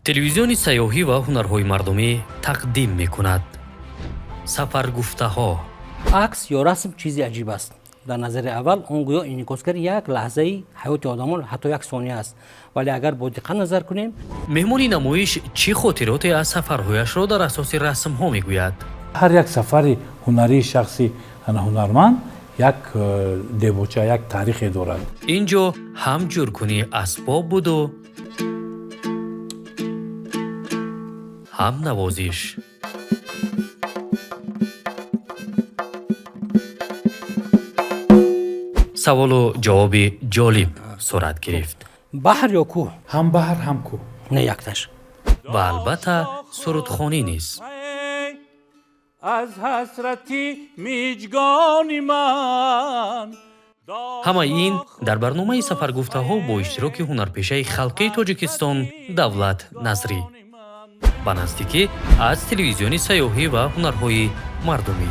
телевизиони сайёҳӣ ва ҳунарҳои мардумӣ тақдим мекунад. Сафаргуфтаҳо. عکس یا رسم چیزی عجیب است. در نظر اول اون گویا انعکاسگر یک لحظه حیات آدمان حتی یک ثانیه است، ولی اگر با دقت نظر کنیم меҳмони намоиш чӣ хотироте аз сафарҳояшро дар асоси расмҳо мегӯяд? ҳар як сафари ҳунарии шахси ҳунарманд як дебоча, як таърихе дорад. ин ҷо ҳам ҷуркуни асбоб буду ҳам навозиш. саволу ҷавоби ҷолиб сурат гирифт بحر یا کوه؟ ҳам баҳр, ҳам кӯҳ. نه یکتش. ва албатта сурудхонӣ низ. از حسرتی میجگانی من ҳамаи ин дар барномаи сафаргуфтаҳо бо иштироки ҳунарпешаи халқии Тоҷикистон Давлат Назрӣ ба наздикӣ аз телевизиони сайёҳӣ ва ҳунарҳои мардумӣ.